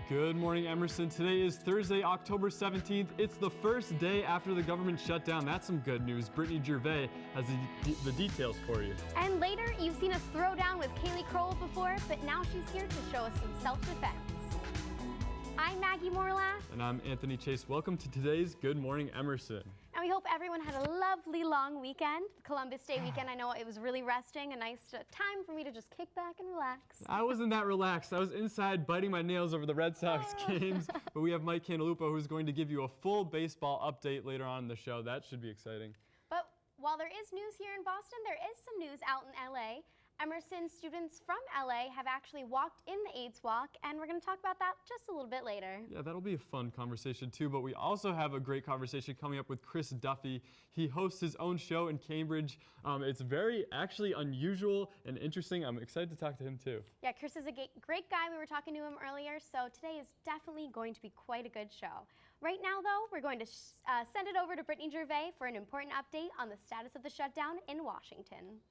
Good morning, Emerson. Today is Thursday, October 17th. It's the first day after the government shutdown. That's some good news. Brittany Gervais has the details for you. And later, you've seen us throw down with Kaylee Kroll before, but now she's here to show us some self-defense. I'm Maggie Morlath. And I'm Anthony Chase. Welcome to today's Good Morning, Emerson. And we hope everyone had a lovely long weekend. Columbus Day weekend, I know it was really resting, a nice time for me to just kick back and relax. I wasn't that relaxed. I was inside biting my nails over the Red Sox games. But we have Mike Cantalupo, who's going to give you a full baseball update later on in the show. That should be exciting. But while there is news here in Boston, there is some news out in LA. Emerson students from LA have actually walked in the AIDS Walk, and we're going to talk about that just a little bit later. Yeah, that'll be a fun conversation too, but we also have a great conversation coming up with Chris Duffy. He hosts his own show in Cambridge. It's very actually unusual and interesting. I'm excited to talk to him too. Yeah, Chris is a great guy. We were talking to him earlier, so today is definitely going to be quite a good show. Right now, though, we're going to send it over to Brittany Gervais for an important update on the status of the shutdown in Washington.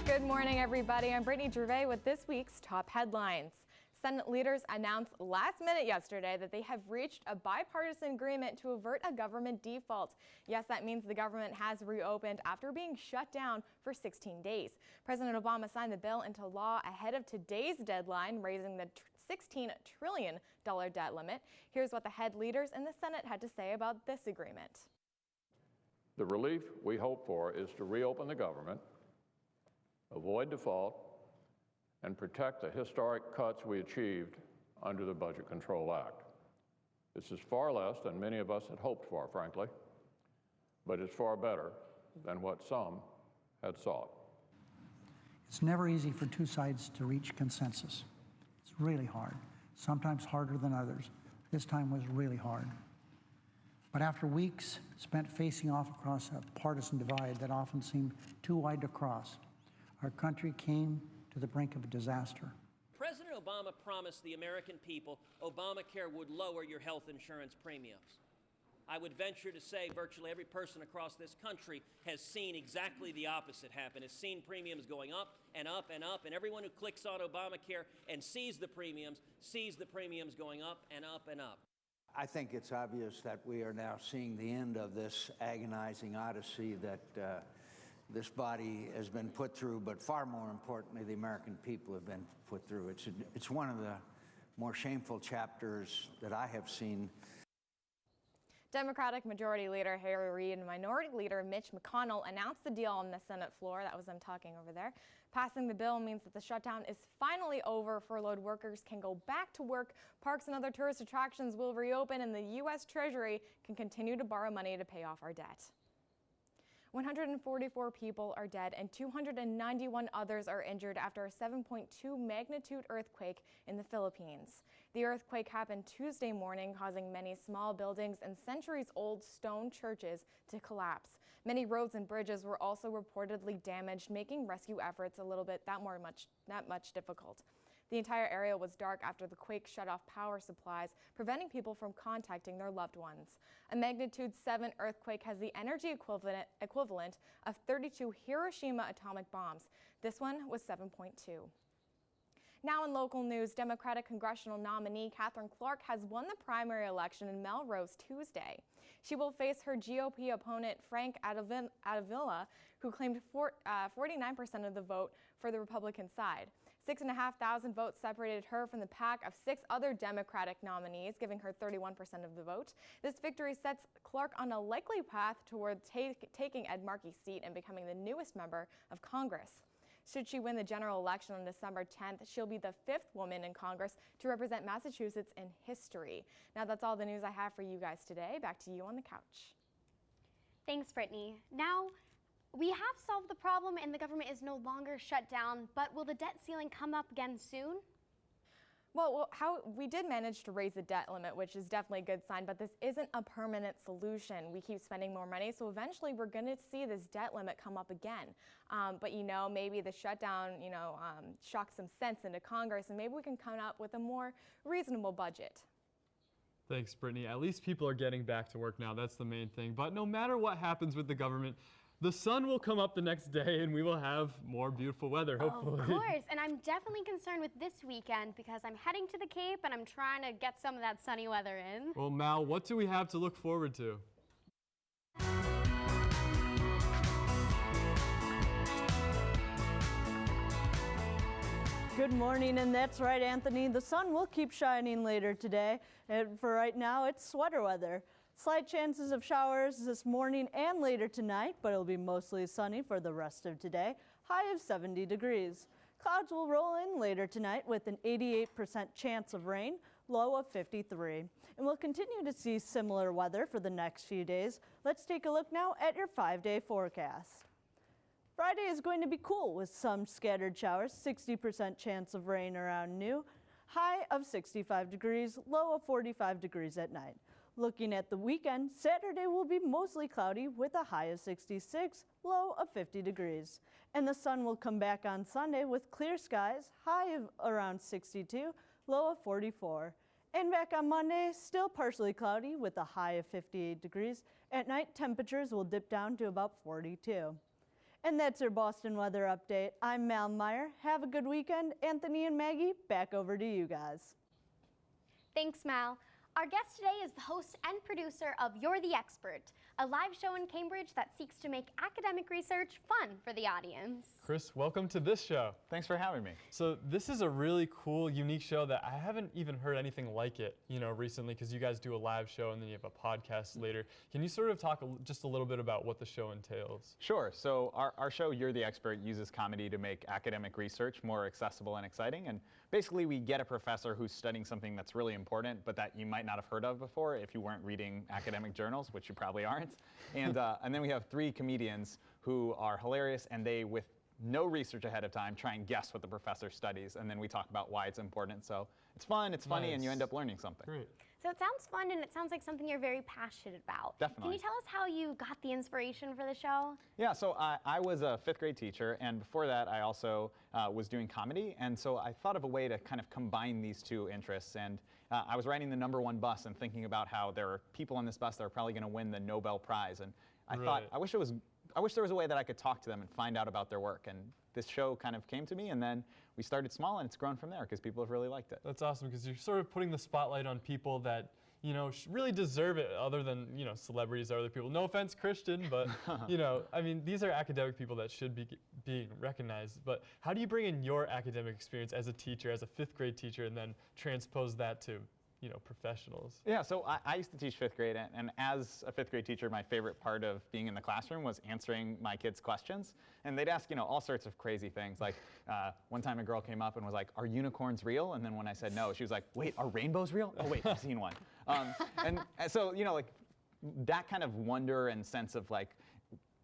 Good morning, everybody. I'm Brittany Gervais with this week's top headlines. Senate leaders announced last minute yesterday that they have reached a bipartisan agreement to avert a government default. Yes, that means the government has reopened after being shut down for 16 days. President Obama signed the bill into law ahead of today's deadline, raising the $16 trillion debt limit. Here's what the head leaders in the Senate had to say about this agreement. The relief we hope for is to reopen the government, avoid default, and protect the historic cuts we achieved under the Budget Control Act. This is far less than many of us had hoped for, frankly, but it's far better than what some had sought. It's never easy for two sides to reach consensus. It's really hard, sometimes harder than others. This time was really hard. But after weeks spent facing off across a partisan divide that often seemed too wide to cross, our country came to the brink of a disaster. President Obama promised the American people Obamacare would lower your health insurance premiums. I would venture to say virtually every person across this country has seen exactly the opposite happen, has seen premiums going up and up and up, and everyone who clicks on Obamacare and sees the premiums going up and up and up. I think it's obvious that we are now seeing the end of this agonizing odyssey that this body has been put through, but far more importantly, the American people have been put through. It's one of the more shameful chapters that I have seen. Democratic Majority Leader Harry Reid and Minority Leader Mitch McConnell announced the deal on the Senate floor. That was them talking over there. Passing the bill means that the shutdown is finally over. Furloughed workers can go back to work. Parks and other tourist attractions will reopen, and the U.S. Treasury can continue to borrow money to pay off our debt. 144 people are dead and 291 others are injured after a 7.2 magnitude earthquake in the Philippines. The earthquake happened Tuesday morning, causing many small buildings and centuries-old stone churches to collapse. Many roads and bridges were also reportedly damaged, making rescue efforts a little bit that much difficult. The entire area was dark after the quake shut off power supplies, preventing people from contacting their loved ones. A magnitude 7 earthquake has the energy equivalent of 32 Hiroshima atomic bombs. This one was 7.2. Now in local news, Democratic congressional nominee Katherine Clark has won the primary election in Melrose Tuesday. She will face her GOP opponent Frank Adavila, who claimed 49% of the vote for the Republican side. 6,500 votes separated her from the pack of 6 other Democratic nominees, giving her 31% of the vote. This victory sets Clark on a likely path toward taking Ed Markey's seat and becoming the newest member of Congress. Should she win the general election on December 10th, she'll be the 5th woman in Congress to represent Massachusetts in history. Now that's all the news I have for you guys today. Back to you on the couch. Thanks, Brittany. Now, we have solved the problem and the government is no longer shut down, but will the debt ceiling come up again soon? Well, we did manage to raise the debt limit, which is definitely a good sign, but this isn't a permanent solution. We keep spending more money, so eventually we're going to see this debt limit come up again. But, maybe the shutdown, shocks some sense into Congress, and maybe we can come up with a more reasonable budget. Thanks, Brittany. At least people are getting back to work now. That's the main thing. But no matter what happens with the government, The sun will come up the next day and we will have more beautiful weather, hopefully. Of course, and I'm definitely concerned with this weekend because I'm heading to the Cape and I'm trying to get some of that sunny weather in. Well, Mal, what do we have to look forward to? Good morning, and that's right, Anthony. The sun will keep shining later today, and for right now, it's sweater weather. Slight chances of showers this morning and later tonight, but it'll be mostly sunny for the rest of today, high of 70 degrees. Clouds will roll in later tonight with an 88% chance of rain, low of 53. And we'll continue to see similar weather for the next few days. Let's take a look now at your 5-day forecast. Friday is going to be cool with some scattered showers, 60% chance of rain around noon, high of 65 degrees, low of 45 degrees at night. Looking at the weekend, Saturday will be mostly cloudy with a high of 66, low of 50 degrees. And the sun will come back on Sunday with clear skies, high of around 62, low of 44. And back on Monday, still partially cloudy with a high of 58 degrees. At night, temperatures will dip down to about 42. And that's your Boston weather update. I'm Mal Meyer. Have a good weekend. Anthony and Maggie, back over to you guys. Thanks, Mal. Our guest today is the host and producer of You're the Expert, a live show in Cambridge that seeks to make academic research fun for the audience. Chris, welcome to this show. Thanks for having me. So this is a really cool, unique show that I haven't even heard anything like it, recently, because you guys do a live show and then you have a podcast later. Can you sort of talk just a little bit about what the show entails? Sure. So our show, You're the Expert, uses comedy to make academic research more accessible and exciting. And basically, we get a professor who's studying something that's really important, but that you might not have heard of before if you weren't reading academic journals, which you probably aren't. And then we have 3 comedians who are hilarious, and they, with no research ahead of time, try and guess what the professor studies, and then we talk about why it's important. So it's fun, it's funny, and you end up learning something. Great. So it sounds fun and it sounds like something you're very passionate about. Definitely. Can you tell us how you got the inspiration for the show? Yeah, so I was a 5th grade teacher, and before that I also was doing comedy, and so I thought of a way to kind of combine these 2 interests, and I was riding the #1 bus and thinking about how there are people on this bus that are probably going to win the Nobel Prize, and I thought, I wish there was a way that I could talk to them and find out about their work, and this show kind of came to me, and then we started small, and it's grown from there because people have really liked it. That's awesome, because you're sort of putting the spotlight on people that really deserve it, other than, celebrities or other people. No offense, Christian, but, I mean, these are academic people that should be being recognized. But how do you bring in your academic experience as a teacher, as a 5th grade teacher, and then transpose that to, professionals? Yeah, so I used to teach 5th grade, and as a 5th grade teacher, my favorite part of being in the classroom was answering my kids' questions. And they'd ask, all sorts of crazy things. Like, one time a girl came up and was like, "Are unicorns real?" And then when I said no, she was like, "Wait, are rainbows real? Oh, wait, I've seen one." And so, that kind of wonder and sense of,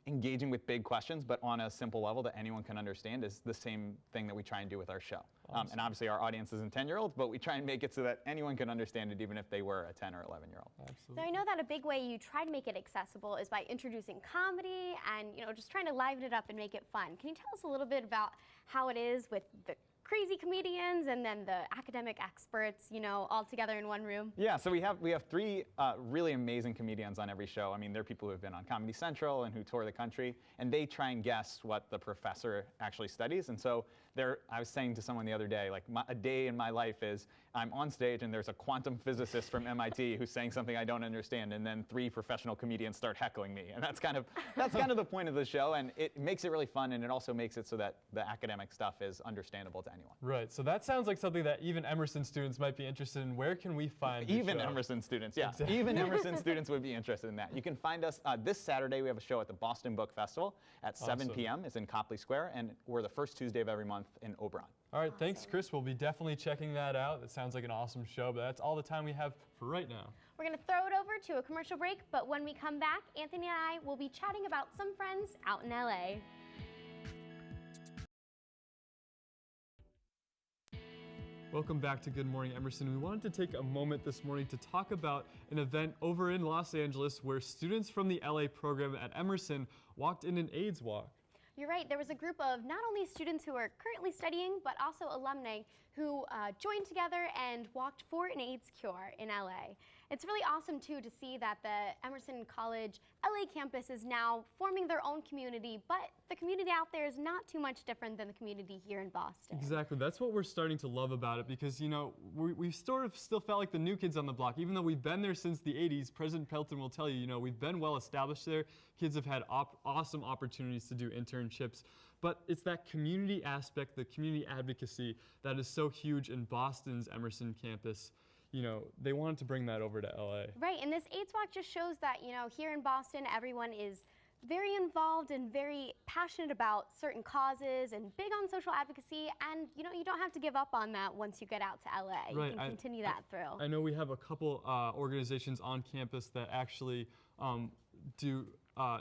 engaging with big questions, but on a simple level that anyone can understand, is the same thing that we try and do with our show. Awesome. And obviously our audience isn't 10-year-olds, but we try and make it so that anyone can understand it, even if they were a 10 or 11-year-old. Absolutely. So I know that a big way you try to make it accessible is by introducing comedy and just trying to liven it up and make it fun. Can you tell us a little bit about how it is with the crazy comedians and then the academic experts, all together in one room? Yeah, so we have 3 really amazing comedians on every show. I mean, they're people who have been on Comedy Central and who tour the country, and they try and guess what the professor actually studies. And so I was saying to someone the other day, a day in my life is I'm on stage and there's a quantum physicist from MIT who's saying something I don't understand, and then 3 professional comedians start heckling me. And that's kind of the point of the show, and it makes it really fun, and it also makes it so that the academic stuff is understandable to anyone. Right, so that sounds like something that even Emerson students might be interested in. Where can we find the Even show? Emerson students, yeah. Exactly. Even Emerson students would be interested in that. You can find us this Saturday. We have a show at the Boston Book Festival at 7 p.m. It's in Copley Square, and we're the first Tuesday of every month in Oberon. All right, thanks, Chris. We'll be definitely checking that out. It sounds like an awesome show, but that's all the time we have for right now. We're going to throw it over to a commercial break, but when we come back, Anthony and I will be chatting about some friends out in LA. Welcome back to Good Morning Emerson. We wanted to take a moment this morning to talk about an event over in Los Angeles where students from the LA program at Emerson walked in an AIDS walk. You're right, there was a group of not only students who are currently studying, but also alumni who joined together and walked for an AIDS cure in LA. It's really awesome, too, to see that the Emerson College LA campus is now forming their own community, but the community out there is not too much different than the community here in Boston. Exactly. That's what we're starting to love about it because, you know, we sort of still felt like the new kids on the block. Even though we've been there since the 80s, President Pelton will tell you, you know, we've been well established there. Kids have had awesome opportunities to do internships. But it's that community aspect, the community advocacy that is so huge in Boston's Emerson campus. You know, they wanted to bring that over to LA. Right, and this AIDS Walk just shows that, you know, here in Boston, everyone is very involved and very passionate about certain causes and big on social advocacy, and, you know, you don't have to give up on that once you get out to LA. Right, you can continue that through. I know we have a couple organizations on campus that actually do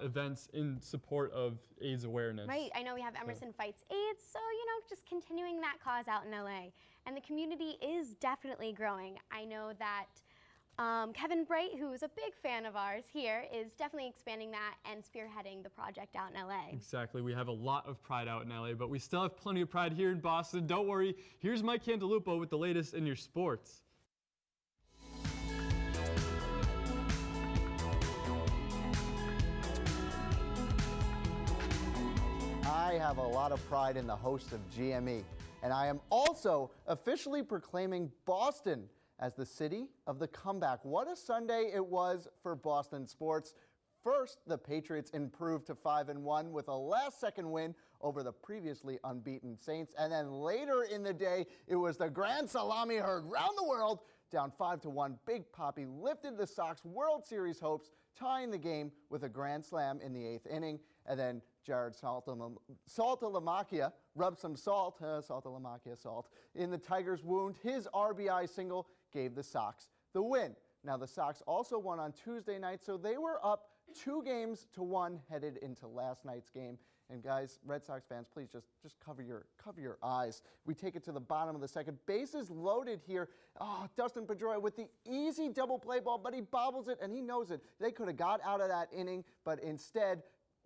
events in support of AIDS awareness. Right, I know we have Emerson Fights AIDS, so, you know, just continuing that cause out in LA. And the community is definitely growing. I know that Kevin Bright, who is a big fan of ours here, is definitely expanding that and spearheading the project out in LA. Exactly, we have a lot of pride out in LA, but we still have plenty of pride here in Boston. Don't worry, here's Mike Cantalupo with the latest in your sports. I have a lot of pride in the host of GME, and I am also officially proclaiming Boston as the city of the comeback. What a Sunday it was for Boston sports. First, the Patriots improved to 5-1 with a last-second win over the previously unbeaten Saints, and then later in the day, it was the grand salami heard round the world. Down 5-1, Big Papi lifted the Sox World Series hopes, tying the game with a grand slam in the 8th inning, and then Jared Saltalamacchia rubbed some salt in the Tigers' wound. His RBI single gave the Sox the win. Now, the Sox also won on Tuesday night, so they were up 2-1 headed into last night's game. And guys, Red Sox fans, please just cover your eyes. We take it to the bottom of the second. Bases loaded here. Oh, Dustin Pedroia with the easy double play ball, but he bobbles it and he knows it. They could have got out of that inning, but instead,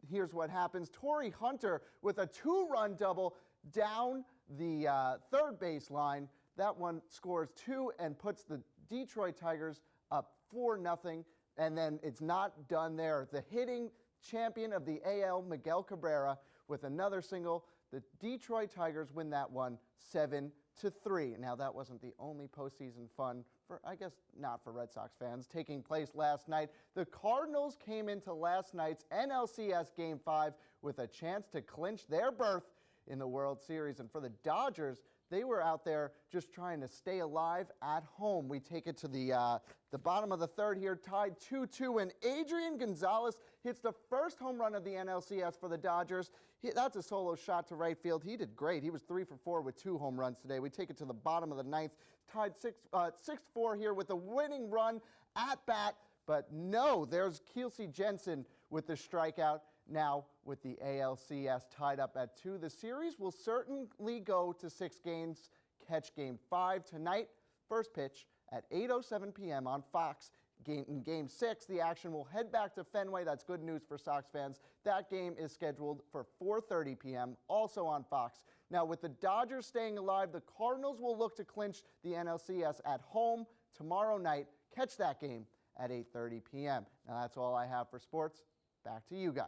here's what happens. Torrey Hunter with a 2-run double down the third base line. That one scores 2 and puts the Detroit Tigers up 4-0. And then it's not done there. The hitting champion of the AL, Miguel Cabrera, with another single. The Detroit Tigers win that one 7-3. Now, that wasn't the only postseason fun for, I guess, not for Red Sox fans, taking place last night. The Cardinals came into last night's NLCS Game 5 with a chance to clinch their berth in the World Series. And for the Dodgers, they were out there just trying to stay alive at home. We take it to the bottom of the third here, tied 2-2, and Adrian Gonzalez hits the first home run of the NLCS for the Dodgers. That's a solo shot to right field. He did great. He was 3 for 4 with 2 home runs today. We take it to the bottom of the ninth, tied 6-4 here with a winning run at bat. But no, there's Kielce Jensen with the strikeout. Now, with the ALCS tied up at 2, the series will certainly go to 6 games. Catch Game 5 tonight. First pitch at 8:07 p.m. on Fox. In Game 6, the action will head back to Fenway. That's good news for Sox fans. That game is scheduled for 4:30 p.m., also on Fox. Now, with the Dodgers staying alive, the Cardinals will look to clinch the NLCS at home tomorrow night. Catch that game at 8:30 p.m. Now, that's all I have for sports. Back to you guys.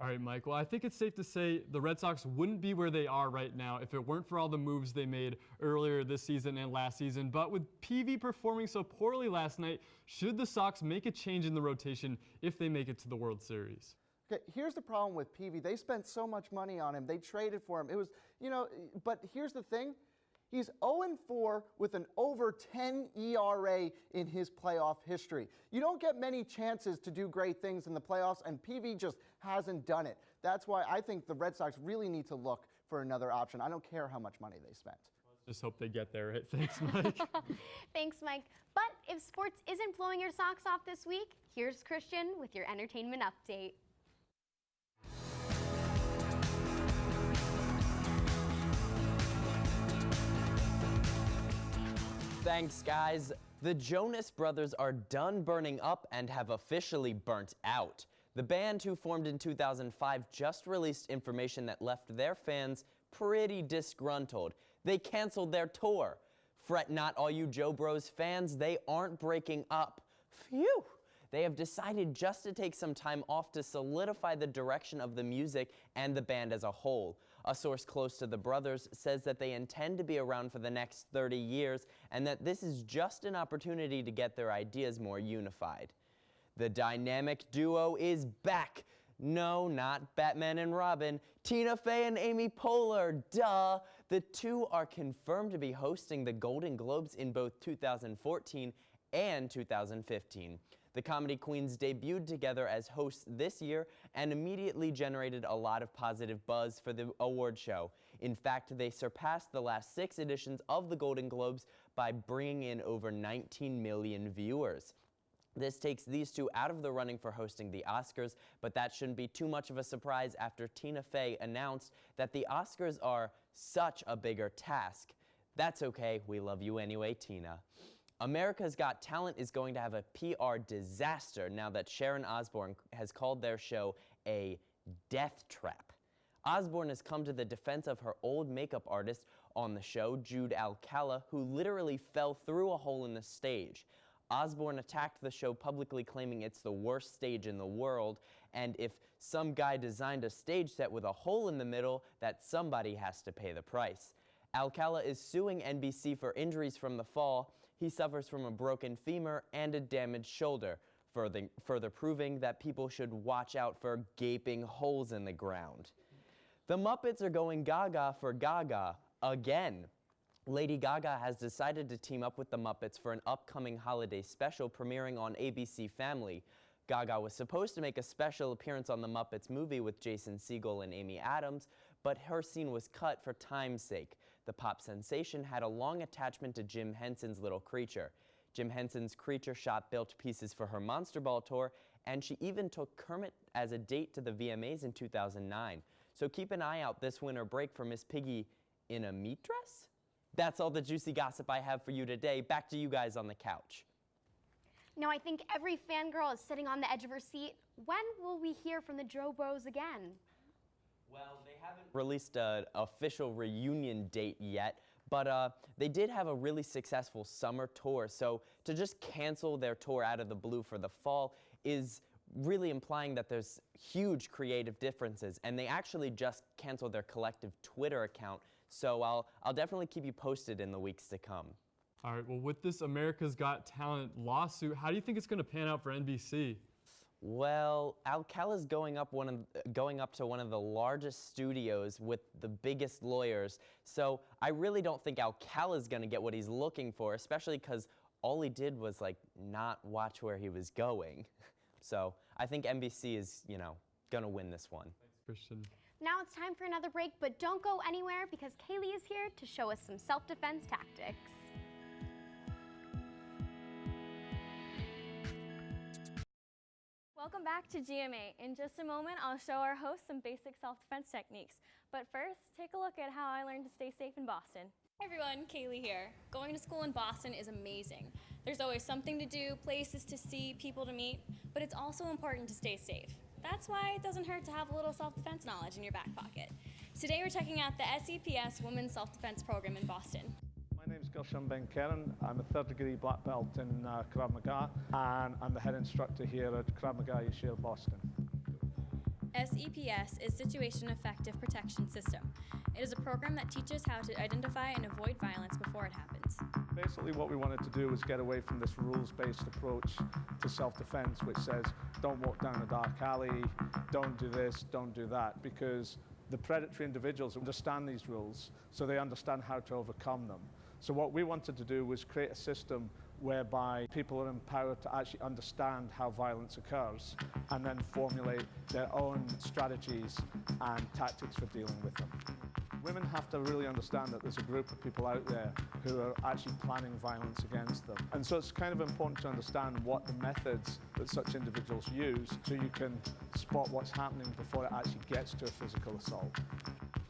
All right, Mike. Well, I think it's safe to say the Red Sox wouldn't be where they are right now if it weren't for all the moves they made earlier this season and last season. But with PV performing so poorly last night, should the Sox make a change in the rotation if they make it to the World Series? Okay, here's the problem with PV. They spent so much money on him. They traded for him. It was, but here's the thing. He's 0-4 with an over 10 ERA in his playoff history. You don't get many chances to do great things in the playoffs, and PV just hasn't done it. That's why I think the Red Sox really need to look for another option. I don't care how much money they spent. Just hope they get there. Right? Thanks, Mike. Thanks, Mike. But if sports isn't blowing your socks off this week, here's Christian with your entertainment update. Thanks, guys. The Jonas Brothers are done burning up and have officially burnt out. The band, who formed in 2005, just released information that left their fans pretty disgruntled. They canceled their tour. Fret not, all you Joe Bros fans, they aren't breaking up. Phew! They have decided just to take some time off to solidify the direction of the music and the band as a whole. A source close to the brothers says that they intend to be around for the next 30 years and that this is just an opportunity to get their ideas more unified. The dynamic duo is back. No, not Batman and Robin. Tina Fey and Amy Poehler, duh! The two are confirmed to be hosting the Golden Globes in both 2014 and 2015. The comedy queens debuted together as hosts this year and immediately generated a lot of positive buzz for the award show. In fact, they surpassed the last 6 editions of the Golden Globes by bringing in over 19 million viewers. This takes these two out of the running for hosting the Oscars, but that shouldn't be too much of a surprise after Tina Fey announced that the Oscars are such a bigger task. That's okay, we love you anyway, Tina. America's Got Talent is going to have a PR disaster now that Sharon Osbourne has called their show a death trap. Osbourne has come to the defense of her old makeup artist on the show, Jude Alcala, who literally fell through a hole in the stage. Osbourne attacked the show publicly, claiming it's the worst stage in the world, and if some guy designed a stage set with a hole in the middle, that somebody has to pay the price. Alcala is suing NBC for injuries from the fall. He suffers from a broken femur and a damaged shoulder, further proving that people should watch out for gaping holes in the ground. The Muppets are going gaga for Gaga again. Lady Gaga has decided to team up with the Muppets for an upcoming holiday special premiering on ABC Family. Gaga was supposed to make a special appearance on the Muppets movie with Jason Segel and Amy Adams, but her scene was cut for time's sake. The pop sensation had a long attachment to Jim Henson's Little Creature. Jim Henson's Creature Shop built pieces for her Monster Ball tour, and she even took Kermit as a date to the VMAs in 2009. So keep an eye out this winter break for Miss Piggy in a meat dress? That's all the juicy gossip I have for you today. Back to you guys on the couch. Now I think every fangirl is sitting on the edge of her seat. When will we hear from the Joe Bros again? Well, they haven't released an official reunion date yet, but they did have a really successful summer tour, so to just cancel their tour out of the blue for the fall is really implying that there's huge creative differences, and they actually just canceled their collective Twitter account, so I'll definitely keep you posted in the weeks to come. All right, well, with this America's Got Talent lawsuit, how do you think it's going to pan out for NBC? Well, Alcala's going up to one of the largest studios with the biggest lawyers, so I really don't think Alcala's going to get what he's looking for, especially because all he did was not watch where he was going. So I think NBC is, going to win this one. Thanks, Christian. Now it's time for another break, but don't go anywhere because Kaylee is here to show us some self-defense tactics. Welcome back to GMA. In just a moment, I'll show our hosts some basic self-defense techniques. But first, take a look at how I learned to stay safe in Boston. Hey everyone, Kaylee here. Going to school in Boston is amazing. There's always something to do, places to see, people to meet, but it's also important to stay safe. That's why it doesn't hurt to have a little self-defense knowledge in your back pocket. Today we're checking out the SEPS Women's Self-Defense Program in Boston. My name is Gulshan Ben Karen. I'm a 3rd degree black belt in Krav Maga, and I'm the head instructor here at Krav Maga Yashir Boston. SEPS is Situation Effective Protection System. It is a program that teaches how to identify and avoid violence before it happens. Basically what we wanted to do was get away from this rules-based approach to self-defense, which says don't walk down a dark alley, don't do this, don't do that, because the predatory individuals understand these rules, so they understand how to overcome them. So what we wanted to do was create a system whereby people are empowered to actually understand how violence occurs and then formulate their own strategies and tactics for dealing with them. Women have to really understand that there's a group of people out there who are actually planning violence against them. And so it's kind of important to understand what the methods that such individuals use so you can spot what's happening before it actually gets to a physical assault.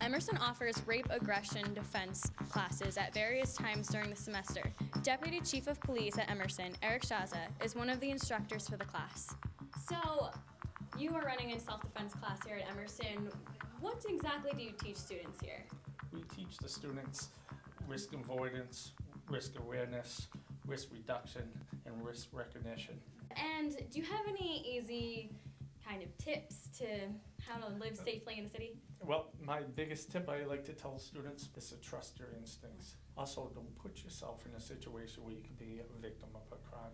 Emerson offers rape aggression defense classes at various times during the semester. Deputy Chief of Police at Emerson, Eric Shaza, is one of the instructors for the class. So, you are running a self-defense class here at Emerson. What exactly do you teach students here? We teach the students risk avoidance, risk awareness, risk reduction, and risk recognition. And do you have any easy kind of tips to how to live safely in the city? Well, my biggest tip I like to tell students is to trust your instincts. Also, don't put yourself in a situation where you could be a victim of a crime.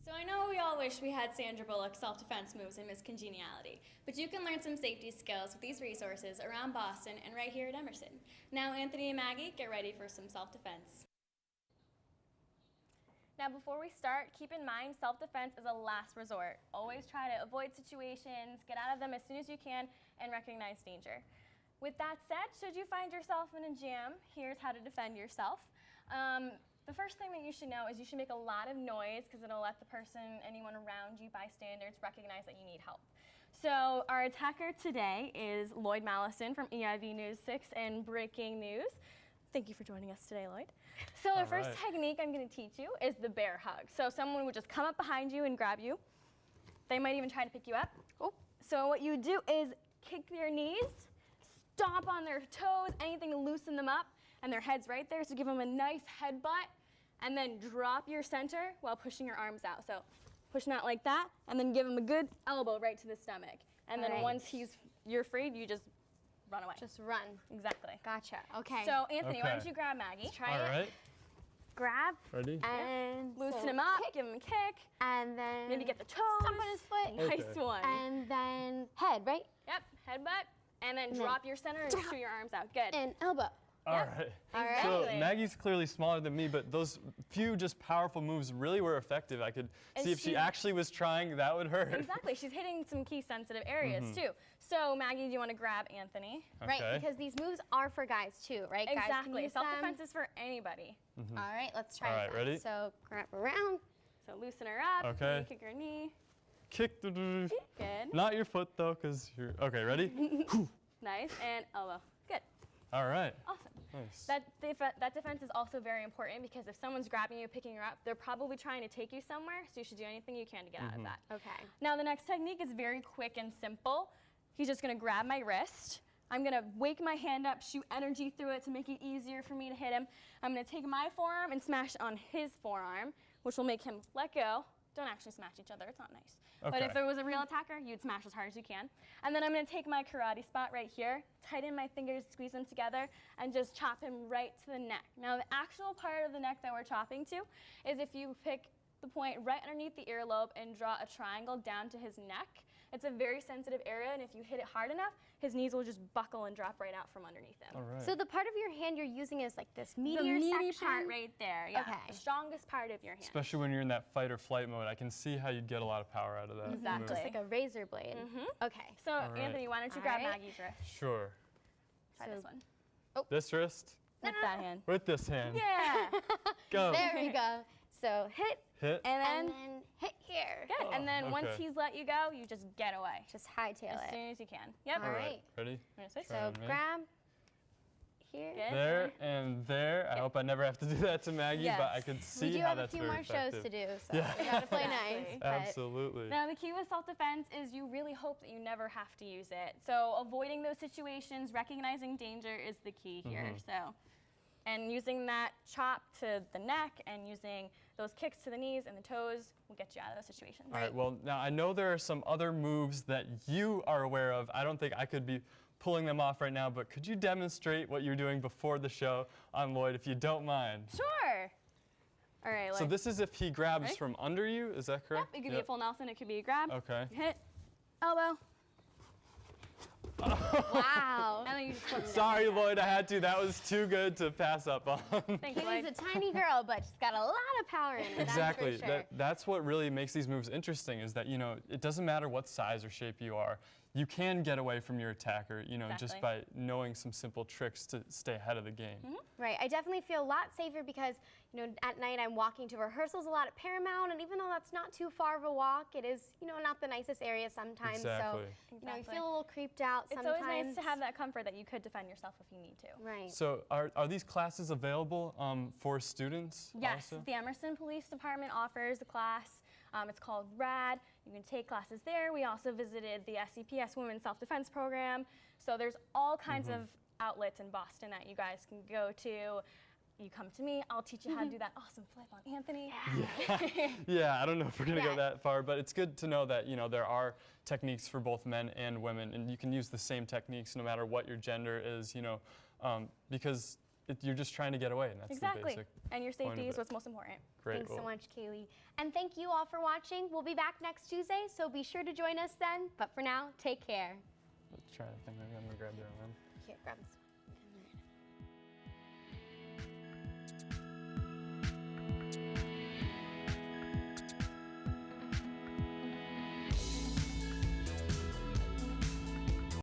So I know we all wish we had Sandra Bullock's self-defense moves in Miss Congeniality, but you can learn some safety skills with these resources around Boston and right here at Emerson. Now, Anthony and Maggie, get ready for some self-defense. Now, before we start, keep in mind self-defense is a last resort. Always try to avoid situations, get out of them as soon as you can, and recognize danger. With that said, should you find yourself in a jam, here's how to defend yourself. The first thing that you should know is you should make a lot of noise because it'll let the person, anyone around you, bystanders, recognize that you need help. So our attacker today is Lloyd Mallison from EIV News 6 and Breaking News. Thank you for joining us today, Lloyd. So the first technique I'm going to teach you is the bear hug. So someone would just come up behind you and grab you. They might even try to pick you up. Oh. So what you do is kick their knees, stomp on their toes, anything to loosen them up, and their head's right there, so give them a nice headbutt, and then drop your center while pushing your arms out. So push them out like that, and then give them a good elbow right to the stomach. And then once you're freed, you just run away. Just run. Exactly. Gotcha. Okay. So Anthony, why don't you grab Maggie? Try it. All right. Grab. Ready? And loosen him up. Give him a kick. And then maybe get the toes. Stomp on his foot. Nice one. And then head, right? Yep. Headbutt. And then drop your center and shoot your arms out. Good. And elbow. All right. All right. So Maggie's clearly smaller than me, but those few just powerful moves really were effective. I could see if she actually was trying, that would hurt. Exactly. She's hitting some key sensitive areas too. So Maggie, do you want to grab Anthony? Okay. Right, because these moves are for guys too, right? Exactly. Self-defense is for anybody. All right, let's try All right, ready? So grab around. So loosen her up. Okay. Kick her knee. Kick the. Good. Not your foot though, because you're. Okay, ready? Nice. And elbow. Good. All right. Awesome. Nice. That defense is also very important because if someone's grabbing you, picking you up, they're probably trying to take you somewhere, so you should do anything you can to get out of that. Okay. Now the next technique is very quick and simple. He's just gonna grab my wrist. I'm gonna wake my hand up, shoot energy through it to make it easier for me to hit him. I'm gonna take my forearm and smash on his forearm, which will make him let go. Don't actually smash each other, it's not nice. Okay. But if it was a real attacker, you'd smash as hard as you can. And then I'm gonna take my karate spot right here, tighten my fingers, squeeze them together, and just chop him right to the neck. Now the actual part of the neck that we're chopping to is if you pick the point right underneath the earlobe and draw a triangle down to his neck. It's a very sensitive area, and if you hit it hard enough, his knees will just buckle and drop right out from underneath him. All right. So the part of your hand you're using is like this meatier The meaty section? part right there, yeah. Okay. The strongest part of your hand. Especially when you're in that fight or flight mode, I can see how you'd get a lot of power out of that. Exactly. Just like a razor blade. Okay. So All right. Anthony, why don't you grab Maggie's wrist? Sure. Try this one. This wrist? With that hand. With this hand. Yeah. Go. There we go. So hit. Hit. And then hit here. good. And then once okay. he's let you go, you just get away. Just hightail As it. soon as you can. Yep. All right. Ready? I'm gonna switch. So Try on me. grab here. Good. There and there. I hope I never have to do that to Maggie, but I could see we do how have that's a few very more effective. shows to do, so Yeah. we gotta play Exactly. nice. But Absolutely. Now the key with self-defense is you really hope that you never have to use it. So avoiding those situations, recognizing danger is the key here. So, and using that chop to the neck and using those kicks to the knees and the toes will get you out of those situations. All right, well, now I know there are some other moves that you are aware of. I don't think I could be pulling them off right now, but could you demonstrate what you're doing before the show on Lloyd, if you don't mind? Sure. All right. So this is if he grabs from under you, is that correct? Yep, it could be a full Nelson, it could be a grab. Okay. Hit, elbow. wow. And then you just put him down. Sorry, Lloyd, I had to. That was too good to pass up on. Thank you, Kaylee's Lloyd. a tiny girl, but she's got a lot of power in her. Exactly. That's for sure. That's what really makes these moves interesting, is that, you know, it doesn't matter what size or shape you are. You can get away from your attacker, you know, just by knowing some simple tricks to stay ahead of the game. Right. I definitely feel a lot safer because, you know, at night I'm walking to rehearsals a lot at Paramount, and even though that's not too far of a walk, it is, you know, not the nicest area sometimes. Exactly. So, you know, you feel a little creeped out It's sometimes. always nice to have that comfort that you could defend yourself if you need to. Right. So are these classes available for students Yes, also? the Emerson Police Department offers a class. It's called RAD. You can take classes there. We also visited the SCPS Women's Self-Defense Program. So there's all kinds of outlets in Boston that you guys can go to. you come to me, I'll teach you how to do that awesome flip on Anthony. Yeah, I don't know if we're gonna go that far, but it's good to know that, you know, there are techniques for both men and women, and you can use the same techniques no matter what your gender is, you know, because you're just trying to get away, and that's the basic And your point safety of is what's most important. Great. Thanks so much, Kaylee. And thank you all for watching. We'll be back next Tuesday, so be sure to join us then. But for now, take care. Let's try the thing. Maybe I'm gonna grab their arm. Here, grab this one.